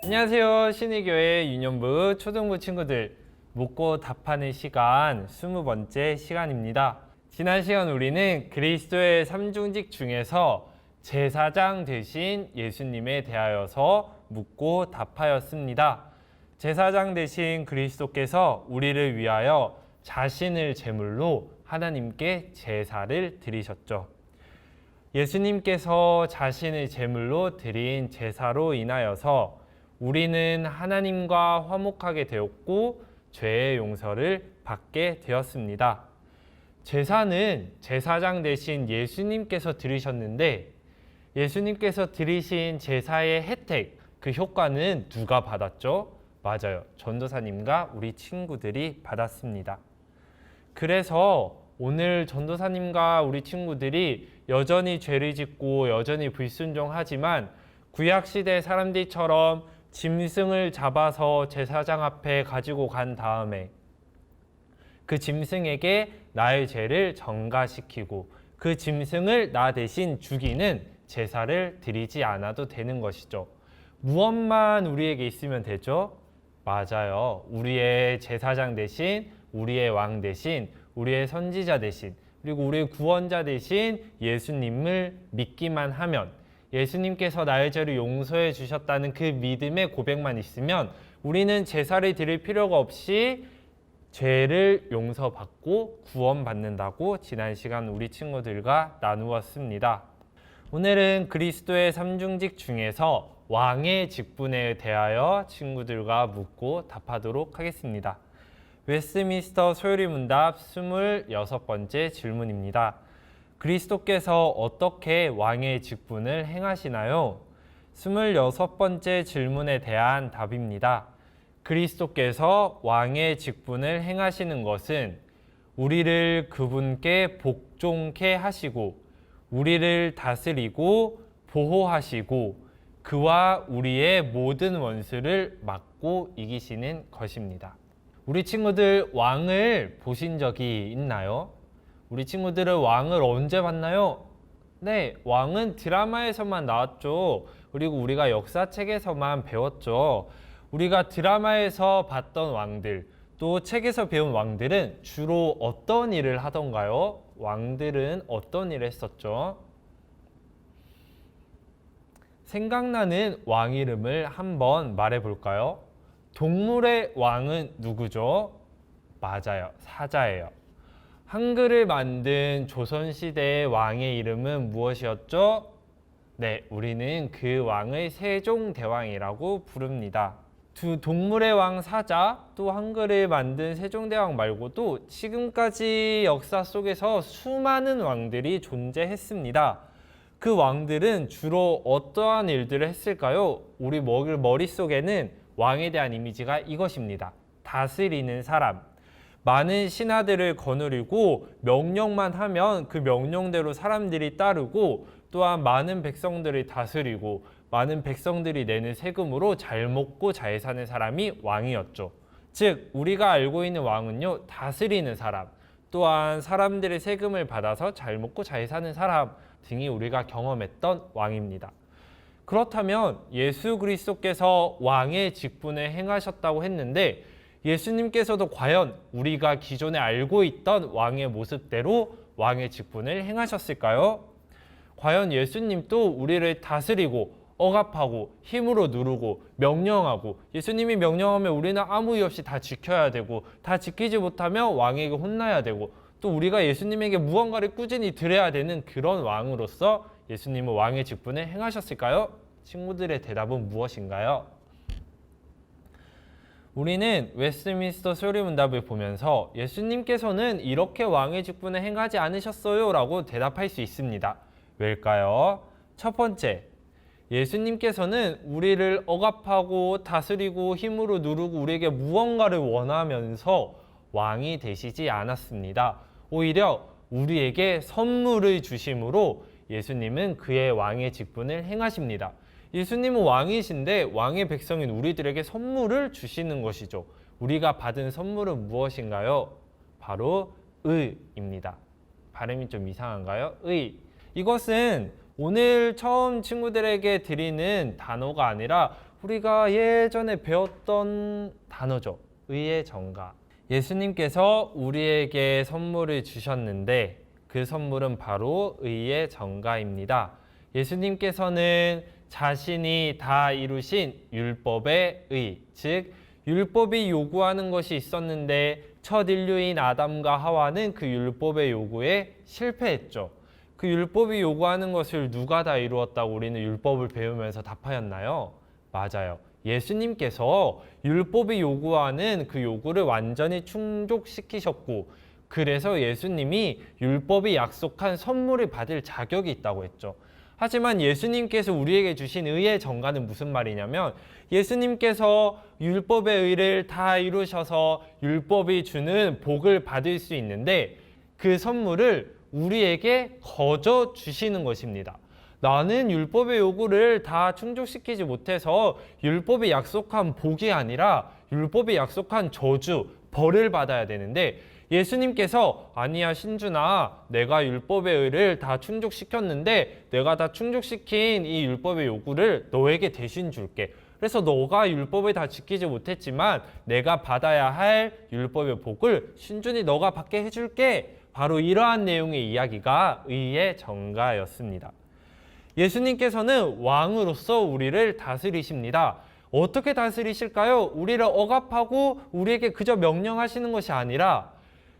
안녕하세요. 신의교회 유년부 초등부 친구들, 묻고 답하는 시간 20번째 시간입니다. 지난 시간 우리는 그리스도의 삼중직 중에서 제사장 되신 예수님에 대하여서 묻고 답하였습니다. 제사장 되신 그리스도께서 우리를 위하여 자신을 제물로 하나님께 제사를 드리셨죠. 예수님께서 자신을 제물로 드린 제사로 인하여서 우리는 하나님과 화목하게 되었고 죄의 용서를 받게 되었습니다. 제사는 제사장 되신 예수님께서 드리셨는데 예수님께서 드리신 제사의 혜택, 그 효과는 누가 받았죠? 맞아요. 전도사님과 우리 친구들이 받았습니다. 그래서 오늘 전도사님과 우리 친구들이 여전히 죄를 짓고 여전히 불순종하지만 구약시대 사람들처럼 짐승을 잡아서 제사장 앞에 가지고 간 다음에 그 짐승에게 나의 죄를 전가시키고 그 짐승을 나 대신 죽이는 제사를 드리지 않아도 되는 것이죠. 무엇만 우리에게 있으면 되죠? 맞아요. 우리의 제사장 대신, 우리의 왕 대신, 우리의 선지자 대신, 그리고 우리의 구원자 대신 예수님을 믿기만 하면, 예수님께서 나의 죄를 용서해 주셨다는 그 믿음의 고백만 있으면 우리는 제사를 드릴 필요가 없이 죄를 용서받고 구원받는다고 지난 시간 우리 친구들과 나누었습니다. 오늘은 그리스도의 삼중직 중에서 왕의 직분에 대하여 친구들과 묻고 답하도록 하겠습니다. 웨스트민스터 소요리 문답 26번째 질문입니다. 그리스도께서 어떻게 왕의 직분을 행하시나요? 26번째 질문에 대한 답입니다. 그리스도께서 왕의 직분을 행하시는 것은 우리를 그분께 복종케 하시고 우리를 다스리고 보호하시고 그와 우리의 모든 원수를 막고 이기시는 것입니다. 우리 친구들 왕을 보신 적이 있나요? 우리 친구들은 왕을 언제 봤나요? 네, 왕은 드라마에서만 나왔죠. 그리고 우리가 역사책에서만 배웠죠. 우리가 드라마에서 봤던 왕들, 또 책에서 배운 왕들은 주로 어떤 일을 하던가요? 왕들은 어떤 일을 했었죠? 생각나는 왕 이름을 한번 말해볼까요? 동물의 왕은 누구죠? 맞아요. 사자예요. 한글을 만든 조선시대의 왕의 이름은 무엇이었죠? 네, 우리는 그 왕을 세종대왕이라고 부릅니다. 두 동물의 왕 사자, 또 한글을 만든 세종대왕 말고도 지금까지 역사 속에서 수많은 왕들이 존재했습니다. 그 왕들은 주로 어떠한 일들을 했을까요? 우리 머릿속에는 왕에 대한 이미지가 이것입니다. 다스리는 사람. 많은 신하들을 거느리고 명령만 하면 그 명령대로 사람들이 따르고 또한 많은 백성들을 다스리고 많은 백성들이 내는 세금으로 잘 먹고 잘 사는 사람이 왕이었죠. 즉 우리가 알고 있는 왕은요, 다스리는 사람, 또한 사람들의 세금을 받아서 잘 먹고 잘 사는 사람 등이 우리가 경험했던 왕입니다. 그렇다면 예수 그리스도께서 왕의 직분을 행하셨다고 했는데 예수님께서도 과연 우리가 기존에 알고 있던 왕의 모습대로 왕의 직분을 행하셨을까요? 과연 예수님도 우리를 다스리고 억압하고 힘으로 누르고 명령하고, 예수님이 명령하면 우리는 아무 이유 없이 다 지켜야 되고 다 지키지 못하면 왕에게 혼나야 되고 또 우리가 예수님에게 무언가를 꾸준히 드려야 되는 그런 왕으로서 예수님은 왕의 직분을 행하셨을까요? 친구들의 대답은 무엇인가요? 우리는 웨스트민스터 소요리 문답을 보면서 예수님께서는 이렇게 왕의 직분을 행하지 않으셨어요 라고 대답할 수 있습니다. 왜일까요? 첫 번째, 예수님께서는 우리를 억압하고 다스리고 힘으로 누르고 우리에게 무언가를 원하면서 왕이 되시지 않았습니다. 오히려 우리에게 선물을 주심으로 예수님은 그의 왕의 직분을 행하십니다. 예수님은 왕이신데 왕의 백성인 우리들에게 선물을 주시는 것이죠. 우리가 받은 선물은 무엇인가요? 바로 의입니다. 발음이 좀 이상한가요? 의. 이것은 오늘 처음 친구들에게 드리는 단어가 아니라 우리가 예전에 배웠던 단어죠. 의의 정가. 예수님께서 우리에게 선물을 주셨는데 그 선물은 바로 의의 정가입니다. 예수님께서는 자신이 다 이루신 율법의 의, 즉 율법이 요구하는 것이 있었는데 첫 인류인 아담과 하와는 그 율법의 요구에 실패했죠. 그 율법이 요구하는 것을 누가 다 이루었다고 우리는 율법을 배우면서 답하였나요? 맞아요. 예수님께서 율법이 요구하는 그 요구를 완전히 충족시키셨고, 그래서 예수님이 율법이 약속한 선물을 받을 자격이 있다고 했죠. 하지만 예수님께서 우리에게 주신 의의 정가는 무슨 말이냐면, 예수님께서 율법의 의를 다 이루셔서 율법이 주는 복을 받을 수 있는데 그 선물을 우리에게 거저 주시는 것입니다. 나는 율법의 요구를 다 충족시키지 못해서 율법이 약속한 복이 아니라 율법이 약속한 저주, 벌을 받아야 되는데, 예수님께서 아니야 신준아, 내가 율법의 의를 다 충족시켰는데 내가 다 충족시킨 이 율법의 요구를 너에게 대신 줄게. 그래서 너가 율법을 다 지키지 못했지만 내가 받아야 할 율법의 복을 신준이 너가 받게 해줄게. 바로 이러한 내용의 이야기가 의의 정가였습니다. 예수님께서는 왕으로서 우리를 다스리십니다. 어떻게 다스리실까요? 우리를 억압하고 우리에게 그저 명령하시는 것이 아니라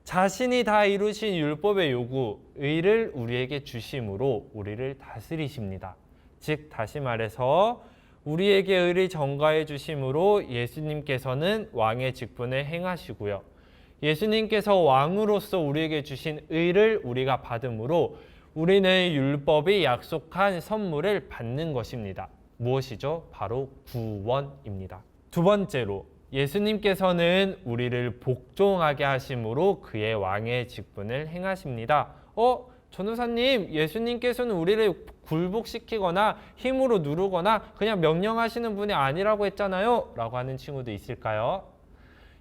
자신이 다 이루신 율법의 요구, 의를 우리에게 주심으로 우리를 다스리십니다. 즉 다시 말해서 우리에게 의를 전가해 주심으로 예수님께서는 왕의 직분을 행하시고요. 예수님께서 왕으로서 우리에게 주신 의를 우리가 받음으로 우리는 율법이 약속한 선물을 받는 것입니다. 무엇이죠? 바로 구원입니다. 두 번째로 예수님께서는 우리를 복종하게 하심으로 그의 왕의 직분을 행하십니다. 전도사님, 예수님께서는 우리를 굴복시키거나 힘으로 누르거나 그냥 명령하시는 분이 아니라고 했잖아요 라고 하는 친구도 있을까요?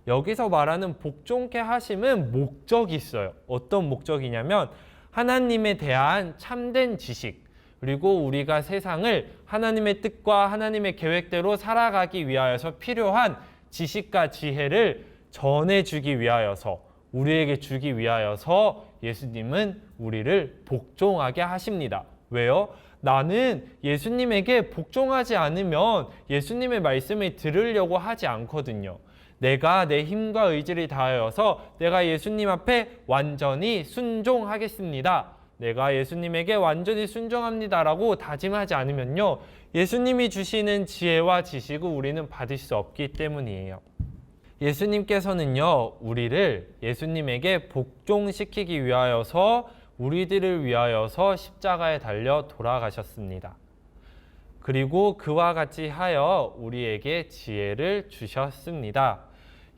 여기서 말하는 복종케 하심은 목적이 있어요. 어떤 목적이냐면 하나님에 대한 참된 지식, 그리고 우리가 세상을 하나님의 뜻과 하나님의 계획대로 살아가기 위하여서 필요한 지식과 지혜를 전해주기 위하여서, 우리에게 주기 위하여서 예수님은 우리를 복종하게 하십니다. 왜요? 나는 예수님에게 복종하지 않으면 예수님의 말씀을 들으려고 하지 않거든요. 내가 내 힘과 의지를 다하여서 내가 예수님 앞에 완전히 순종하겠습니다. 내가 예수님에게 완전히 순종합니다라고 다짐하지 않으면요, 예수님이 주시는 지혜와 지식을 우리는 받을 수 없기 때문이에요. 예수님께서는요, 우리를 예수님에게 복종시키기 위하여서 우리들을 위하여서 십자가에 달려 돌아가셨습니다. 그리고 그와 같이 하여 우리에게 지혜를 주셨습니다.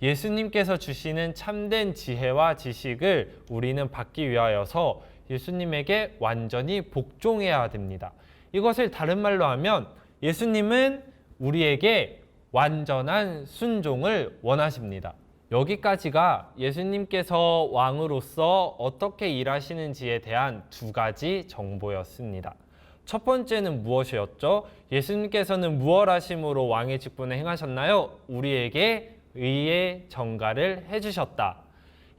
예수님께서 주시는 참된 지혜와 지식을 우리는 받기 위하여서 예수님에게 완전히 복종해야 됩니다. 이것을 다른 말로 하면 예수님은 우리에게 완전한 순종을 원하십니다. 여기까지가 예수님께서 왕으로서 어떻게 일하시는지에 대한 두 가지 정보였습니다. 첫 번째는 무엇이었죠? 예수님께서는 무엇 하심으로 왕의 직분을 행하셨나요? 우리에게 의의 전가를 해주셨다.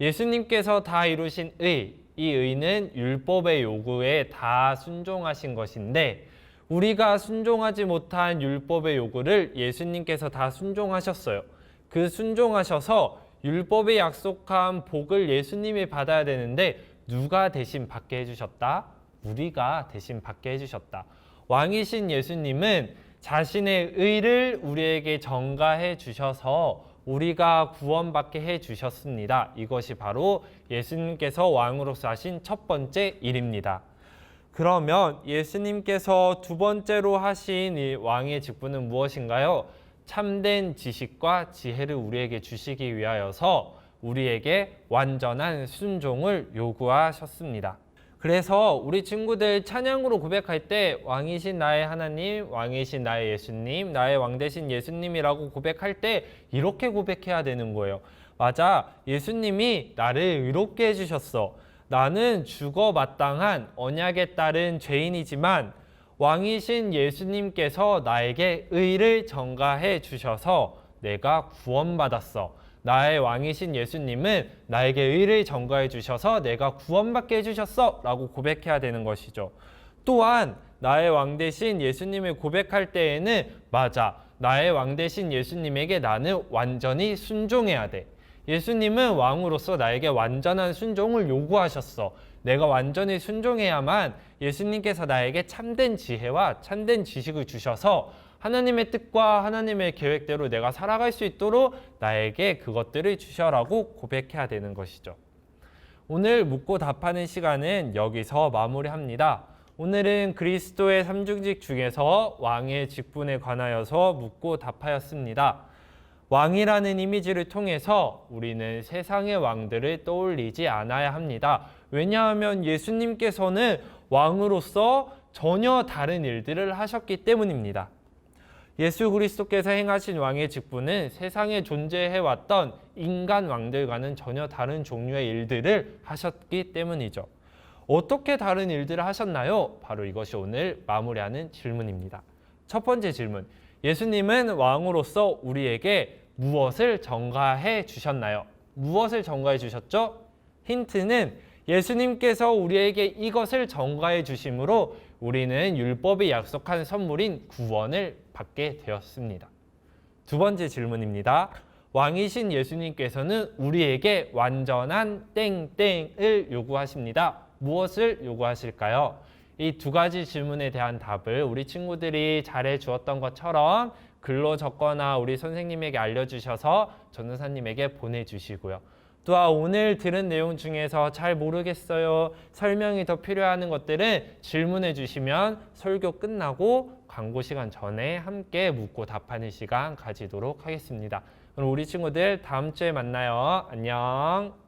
예수님께서 다 이루신 의, 이 의는 율법의 요구에 다 순종하신 것인데, 우리가 순종하지 못한 율법의 요구를 예수님께서 다 순종하셨어요. 그 순종하셔서 율법이 약속한 복을 예수님이 받아야 되는데 누가 대신 받게 해주셨다? 우리가 대신 받게 해주셨다. 왕이신 예수님은 자신의 의를 우리에게 전가해 주셔서 우리가 구원받게 해주셨습니다. 이것이 바로 예수님께서 왕으로서 하신 첫 번째 일입니다. 그러면 예수님께서 두 번째로 하신 이 왕의 직분은 무엇인가요? 참된 지식과 지혜를 우리에게 주시기 위하여서 우리에게 완전한 순종을 요구하셨습니다. 그래서 우리 친구들 찬양으로 고백할 때 왕이신 나의 하나님, 왕이신 나의 예수님, 나의 왕 되신 예수님이라고 고백할 때 이렇게 고백해야 되는 거예요. 맞아, 예수님이 나를 의롭게 해주셨어. 나는 죽어 마땅한 언약에 따른 죄인이지만 왕이신 예수님께서 나에게 의를 전가해 주셔서 내가 구원받았어. 나의 왕이신 예수님은 나에게 의를 전가해 주셔서 내가 구원받게 해주셨어 라고 고백해야 되는 것이죠. 또한 나의 왕 대신 예수님을 고백할 때에는 맞아, 나의 왕 대신 예수님에게 나는 완전히 순종해야 돼. 예수님은 왕으로서 나에게 완전한 순종을 요구하셨어. 내가 완전히 순종해야만 예수님께서 나에게 참된 지혜와 참된 지식을 주셔서 하나님의 뜻과 하나님의 계획대로 내가 살아갈 수 있도록 나에게 그것들을 주셔라고 고백해야 되는 것이죠. 오늘 묻고 답하는 시간은 여기서 마무리합니다. 오늘은 그리스도의 삼중직 중에서 왕의 직분에 관하여서 묻고 답하였습니다. 왕이라는 이미지를 통해서 우리는 세상의 왕들을 떠올리지 않아야 합니다. 왜냐하면 예수님께서는 왕으로서 전혀 다른 일들을 하셨기 때문입니다. 예수 그리스도께서 행하신 왕의 직분은 세상에 존재해왔던 인간 왕들과는 전혀 다른 종류의 일들을 하셨기 때문이죠. 어떻게 다른 일들을 하셨나요? 바로 이것이 오늘 마무리하는 질문입니다. 첫 번째 질문. 예수님은 왕으로서 우리에게 무엇을 전가해 주셨나요? 무엇을 전가해 주셨죠? 힌트는 예수님께서 우리에게 이것을 전가해 주심으로 우리는 율법이 약속한 선물인 구원을 받게 되었습니다. 두 번째 질문입니다. 왕이신 예수님께서는 우리에게 완전한 땡땡을 요구하십니다. 무엇을 요구하실까요? 이 두 가지 질문에 대한 답을 우리 친구들이 잘해 주었던 것처럼 글로 적거나 우리 선생님에게 알려주셔서 전도사님에게 보내주시고요. 또한 오늘 들은 내용 중에서 잘 모르겠어요, 설명이 더 필요한 것들은 질문해 주시면 설교 끝나고 광고 시간 전에 함께 묻고 답하는 시간 가지도록 하겠습니다. 그럼 우리 친구들 다음 주에 만나요. 안녕.